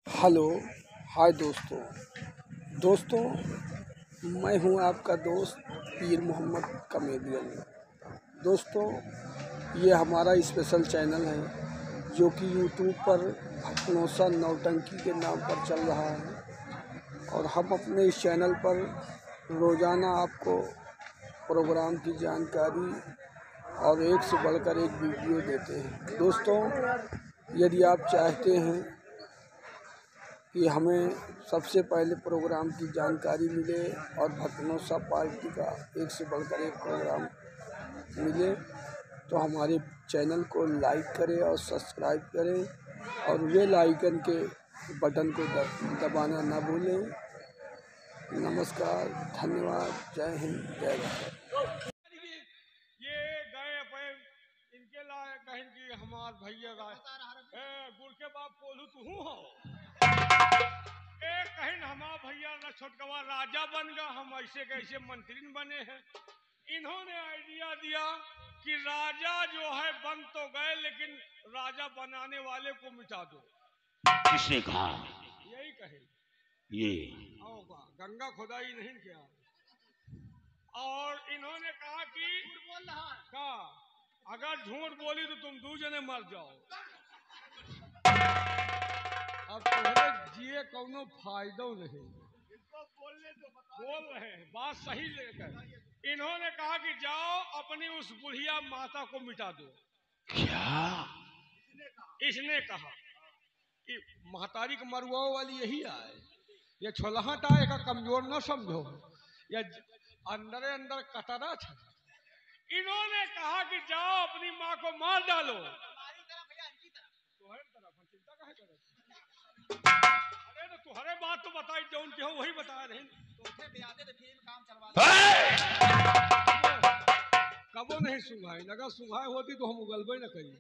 Hello, हाय दोस्तों, मैं हूं आपका दोस्त पीर मोहम्मद कमेडियन। दोस्तों, ये हमारा स्पेशल चैनल है जो कि यूट्यूब पर भटनोसा नौटंकी के नाम पर चल रहा है और हम अपने इस चैनल पर रोज़ाना आपको प्रोग्राम की जानकारी और एक से बढ़कर एक वीडियो देते हैं। दोस्तों, यदि आप चाहते हैं कि हमें सबसे पहले प्रोग्राम की जानकारी मिले और भटनोसा पार्टी का एक से बढ़कर एक प्रोग्राम मिले तो हमारे चैनल को लाइक करें और सब्सक्राइब करें और बेल आइकन के बटन को दबाना ना भूलें। नमस्कार, धन्यवाद, जय हिंद, जय भारत। ये गए अपन इनके लाए कहीं कि हमार भैया गुड़ के बाप बोलू तू हो कहीं हमार भैया न छोटकवा राजा बन गया, हम ऐसे कैसे मंत्री बने हैं। इन्होंने आइडिया दिया कि राजा जो है बन तो गए लेकिन राजा बनाने वाले को मिटा दो। किसने कहा? यही कहे ये गंगा खुदाई नहीं किया। और इन्होंने कहा कि अगर झूठ बोली तो तुम 2 जने मर जाओ। अब तुम्हारे जिए कोनो फायदा नहीं। बोल रहे हैं बात सही लेकर। इन्होंने कहा कि जाओ अपनी उस बुढ़िया माता को मिटा दो। क्या? इसने कहा कि महतारी का मरुआ वाली यही आए, ये छोलहट आए का कमजोर न समझो, या अंदर अंदर कतरा था। इन्होंने कहा कि जाओ अपनी माँ को मार डालो। अरे तो तुम्हारे बात तो बताई जौन के हो वही बता रहे। कबो नहीं सुंघाई, लगा सुंघाई होती तो हम उगलबे न करी।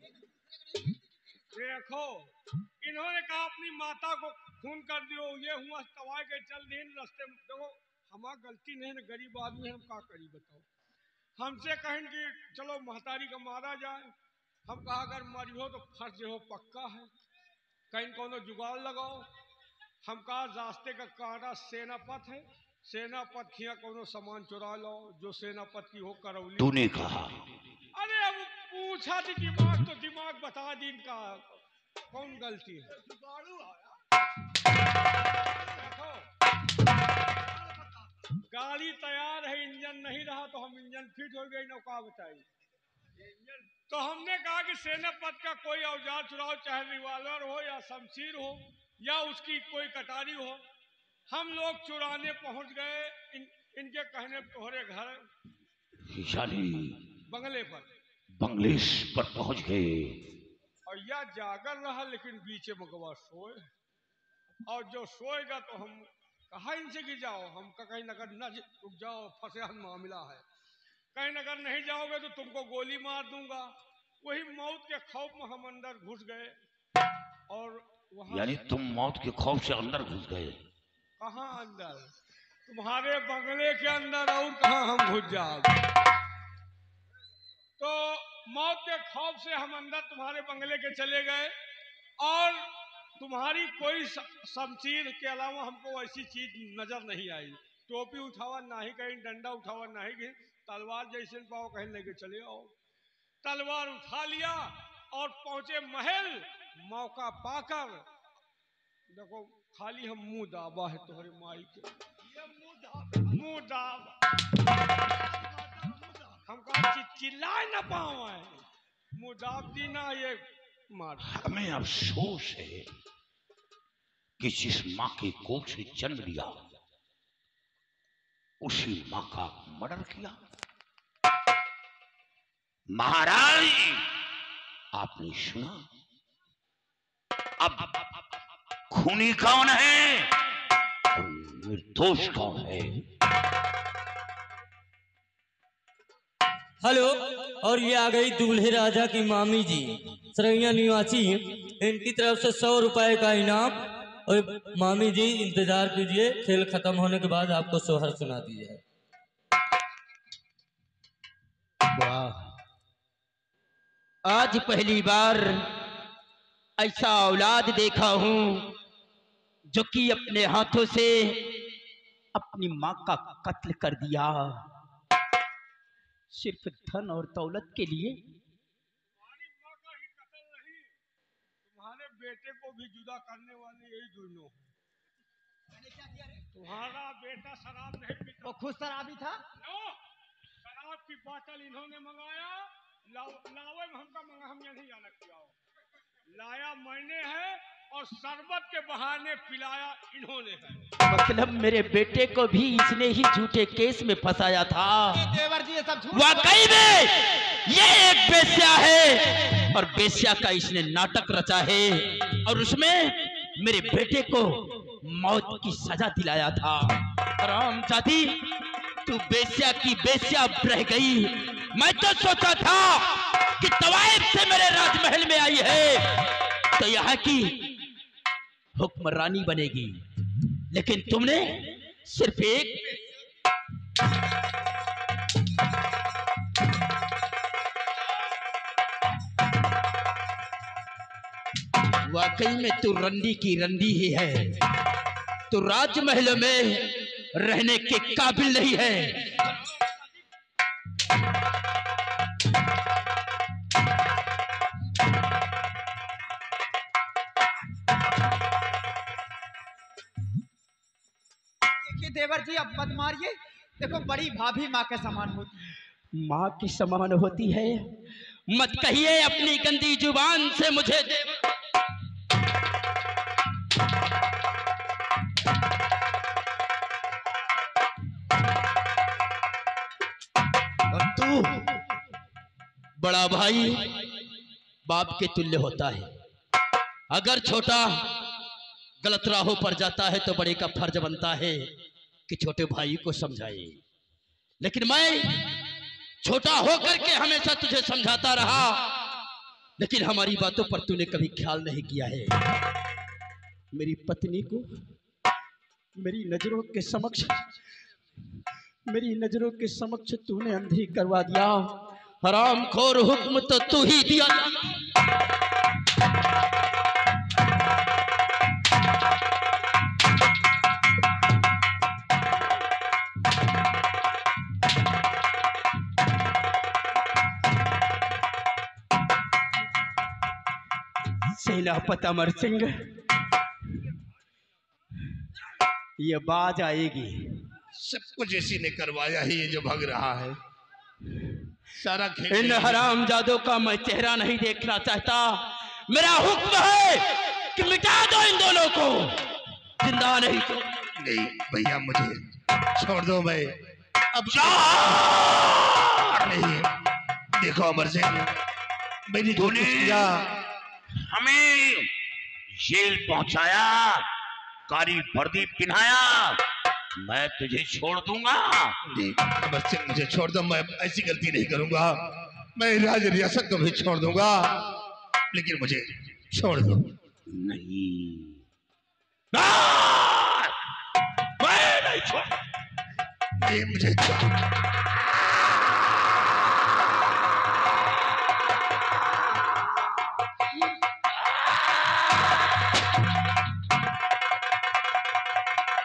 देखो, इन्होंने कहा अपनी माता को खून कर दियो। ये हुआ तवाई के चल दिन रास्ते में। देखो हमारा गलती नहीं, न गरीब आदमी हम का करी बताओ। हमसे कहें कि चलो महतारी का मारा जाए। हम कहा अगर मरियो तो फर्ज हो पक्का है, कहीं कोनो जुगाड़ लगाओ। हम कहा रास्ते का कांटा सेनापत है, सेनापत खिया कोनो सामान चुरा लो जो सेनापत की हो करौली। तूने कहा? अरे अब पूछा थी दिमाग तो दिमाग बता दी इनका कौन गलती है। देखो गाड़ी तैयार है, इंजन नहीं रहा तो हम इंजन फिट हो गई, नौका बताई। तो हमने कहा कि सेनापत का कोई औजार चुराओ, चाहे रिवाल्वर हो या शमशीर हो या उसकी कोई कटारी हो। हम लोग चुराने पहुंच गए इनके कहने तोहरे घर यानी बंगले पर पहुंच गए। और यह जागर रहा लेकिन बीच मगवा सोए। और जो सोएगा तो हम कहा इनसे कि जाओ, हम कहीं नगर न रुक जाओ, फसेहन मामला है, कहीं नगर नहीं जाओगे तो तुमको गोली मार दूंगा। वही मौत के खौफ में हम अंदर घुस गए। और वहां यानी तुम मौत के खौफ से अंदर घुस गए? कहाँ अंदर, तुम्हारे बंगले के अंदर, और कहाँ हम घुस जाओगे। तो मौत के खौफ से हम अंदर तुम्हारे बंगले के चले गए और तुम्हारी कोई शमशीर के अलावा हमको ऐसी चीज नजर नहीं आई। टोपी उठावा नहीं, कहीं डंडा उठावा नहीं, कहीं तलवार जैसे पाओ कहीं लेके चले आओ। तलवार उठा लिया और पहुंचे महल। मौका पाकर देखो खाली हम मुंह दाबा है तुम्हारे माई के मुंह दाबा। हम कहा चिल्लाए ना पाए, मुंह दाब दी ना, ये मार। हमें अफसोस है कि जिस माँ के कोख से जन्म लिया उसी माँ का मर्डर किया। महाराज, आपने सुना? अब खूनी कौन है और निर्दोष कौन है? हेलो, और ये आ गई दूल्हे राजा की मामी जी, सरैया निवासी। इनकी तरफ से 100 रुपए का इनाम। और मामी जी इंतजार कीजिए, खेल खत्म होने के बाद आपको सोहर सुना दी जाए। वाह, आज पहली बार ऐसा औलाद देखा हूं जो कि अपने हाथों से अपनी माँ का कत्ल कर दिया, सिर्फ धन और दौलत के लिए। तुम्हारी माँ का ही कत्ल नहीं, तुम्हारे बेटे को भी जुदा करने वाली यही दोनों है। तुम्हारा बेटा शराब नहीं पीता। वो खुद शराबी था। नो, शराब की बोतल इन्होंने मंगाया, लावे में हमका मंगा, हम नहीं जाना किया हो। लाया मैंने है और शरबत के बहाने पिलाया इन्होंने है। मतलब मेरे बेटे को भी इसने ही झूठे केस में फंसाया था। देवर जी ये सब झूठ। वाकई में ये एक बेश्या है और बेश्या का इसने नाटक रचा है और उसमें मेरे बेटे को मौत की सजा दिलाया था। हरामजादी, तू बेश्या की बेश्या रह गई। मैं तो सोचा था कि तवाइफ से मेरे राजमहल में आई है तो यहाँ की हुक्मरानी बनेगी, लेकिन तुमने सिर्फ एक वाकई में तू रंडी की रंडी ही है। तू राजमहल में रहने के काबिल नहीं है। देखिए देवर जी अब मत मारिए। देखो बड़ी भाभी माँ के समान होती है। माँ की समान होती है? मत कहिए अपनी गंदी जुबान से मुझे देवर। और तू बड़ा भाई बाप के तुल्य होता है। अगर छोटा गलत राहों पर जाता है तो बड़े का फर्ज बनता है कि छोटे भाई को समझाए, लेकिन मैं छोटा होकर के हमेशा तुझे समझाता रहा, लेकिन हमारी बातों पर तूने कभी ख्याल नहीं किया है। मेरी पत्नी को मेरी नजरों के समक्ष तूने अंधी करवा दिया। हरामखोर, हुक्म तो तू ही दिया। सेनापति अमर सिंह, ये बाज आएगी। सब कुछ इसी ने करवाया है, ये जो भाग रहा है सारा खेल। इन हरामजादों का मैं चेहरा नहीं देखना चाहता। मेरा हुक्म है कि मिटा दो इन दोनों को, जिंदा नहीं तो। नहीं भैया, मुझे छोड़ दो। मैं अब नहीं। देखो अमर सिंह, मैंने जो कुछ किया, हमें जेल पहुंचाया, कारी वर्दी पिन्हाया, मैं तुझे छोड़ दूंगा। अमर सिंह मुझे छोड़ दो, मैं ऐसी गलती नहीं करूंगा। मैं राज रियासत को भी छोड़ दूंगा, लेकिन मुझे छोड़ दो। नहीं, मैं नहीं छोड़। नहीं, मुझे छोड़।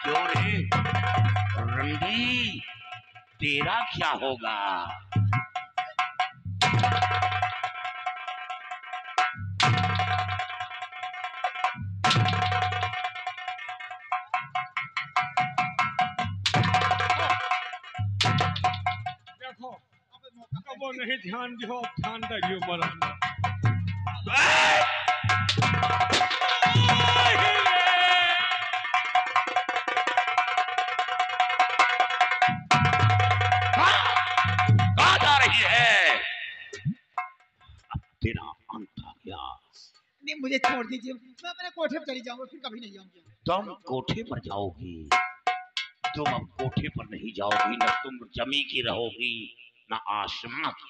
क्यों रे रंडी, तेरा क्या होगा? देखो अब वो नहीं ध्यान दियो, अब ध्यान दियो मरद। कहाँ जा रही है? अब तेरा अंत आ गया। नहीं मुझे छोड़ दीजिए, मैं अपने कोठे पर चली जाऊंगा, फिर कभी नहीं आऊंगी। तुम कोठे पर जाओगी? तुम अब कोठे पर नहीं जाओगी, न तुम जमी की रहोगी न आसमां की।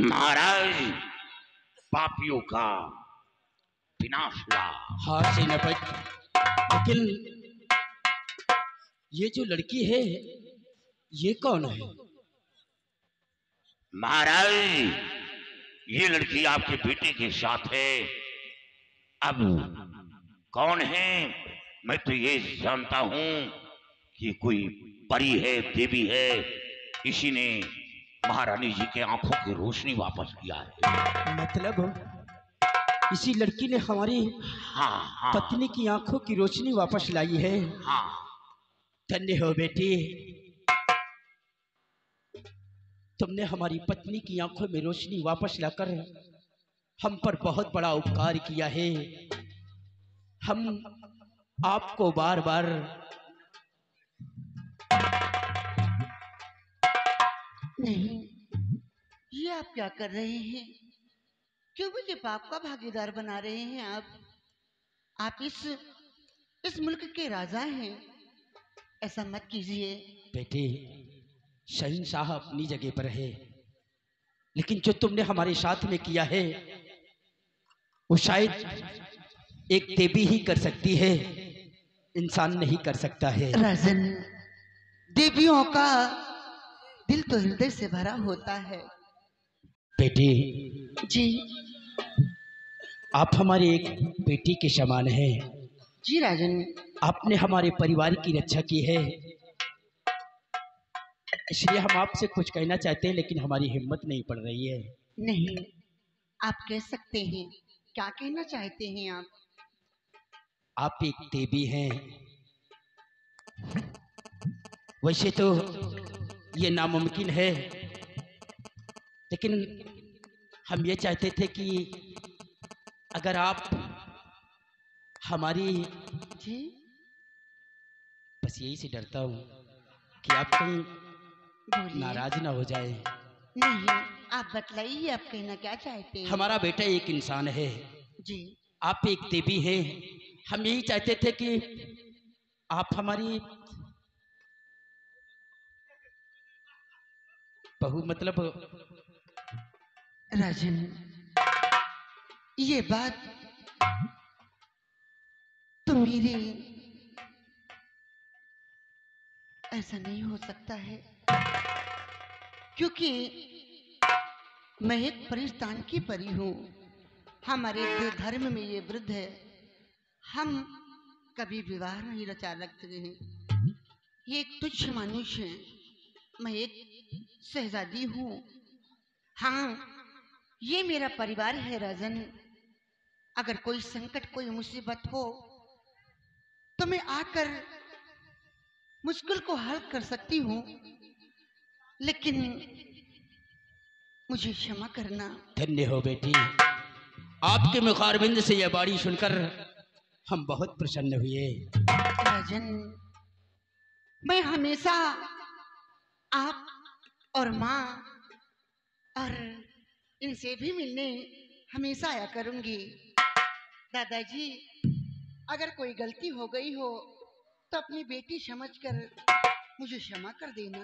महाराज, पापियों का विनाश हुआ। हाथ से न बच लेकिन ये जो लड़की है ये कौन है? महाराज, ये लड़की आपके बेटे के साथ है। अब कौन है? मैं तो ये जानता हूं कि कोई परी है, देवी है। इसी ने महारानी जी के आंखों की रोशनी वापस किया है। मतलब इसी लड़की ने हमारी हाँ। पत्नी की आंखों की रोशनी वापस लाई है। हाँ। धन्य हो बेटी, तुमने हमारी पत्नी की आंखों में रोशनी वापस लाकर हम पर बहुत बड़ा उपकार किया है। हम आपको बार बार नहीं, ये आप क्या कर रहे हैं? क्यों मुझे पाप का भागीदार बना रहे हैं आप इस मुल्क के राजा हैं, ऐसा मत कीजिए। बेटे, शहंशाह अपनी जगह पर है, लेकिन जो तुमने हमारे साथ में किया है वो शायद एक देवी ही कर सकती है, इंसान नहीं कर सकता है। राजन, देवियों का दिल तो हृदय से भरा होता है। बेटी जी, आप हमारे एक बेटी के समान हैं। जी राजन, आपने हमारे परिवार की रक्षा की है, इसलिए हम आपसे कुछ कहना चाहते हैं, लेकिन हमारी हिम्मत नहीं पड़ रही है। नहीं, आप कह सकते हैं। क्या कहना चाहते हैं आप? आप एक देवी हैं। वैसे तो ये नामुमकिन है, लेकिन हम ये चाहते थे कि अगर आप हमारी, जी, बस यही से डरता हूँ कि आप कहीं बोलिए। नाराज ना हो जाए। नहीं, आप बतलाइए, आप कहना क्या चाहते हैं? हमारा बेटा एक इंसान है, जी, आप एक देवी हैं। हम यही चाहते थे कि आप हमारी बहू, मतलब राजन, ये बात तो मेरी, ऐसा नहीं हो सकता है, क्योंकि मैं एक परिस्तान की परी हूँ। हमारे धर्म में ये वृद्ध है, हम कभी विवाह नहीं रचा रखते हैं। ये एक तुच्छ मनुष्य है, मैं एक शहजादी हूँ। हाँ, ये मेरा परिवार है राजन। अगर कोई संकट, कोई मुसीबत हो तो मैं आकर मुश्किल को हल कर सकती हूँ, लेकिन मुझे क्षमा करना। धन्य हो बेटी, आपके मुखारबिंद से यह बाणी सुनकर हम बहुत प्रसन्न हुए। राजन, मैं हमेशा आप और माँ और इनसे भी मिलने हमेशा आया करूंगी। दादाजी, अगर कोई गलती हो गई हो तो अपनी बेटी समझकर मुझे क्षमा कर देना।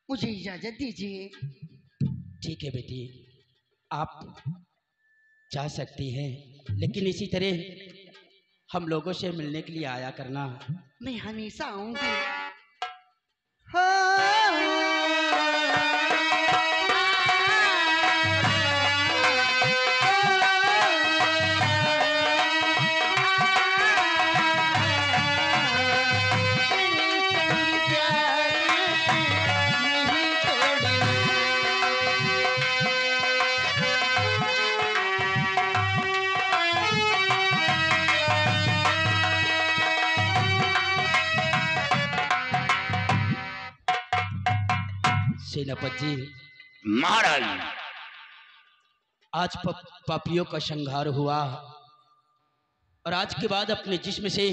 मुझे इजाजत दीजिए। ठीक है बेटी, आप जा सकती हैं, लेकिन इसी तरह हम लोगों से मिलने के लिए आया करना। मैं हमेशा आऊंगी। सेनापति जी, महाराज, आज पापियों का संहार हुआ और आज के बाद अपने जिस्म से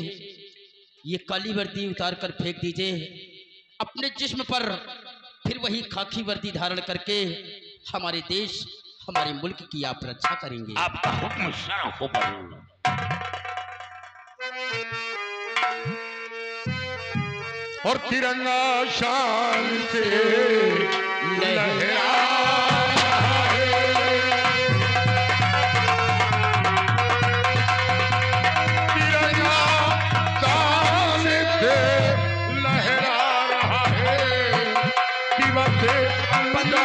ये काली वर्दी उतार कर फेंक दीजिए। अपने जिस्म पर फिर वही खाकी वर्दी धारण करके हमारे देश, हमारे मुल्क की आप रक्षा करेंगे। आपका हुक्म शर्म हो पर। और तिरंगा शान से लहरा रहा है। लहरा रहा है दिवस बना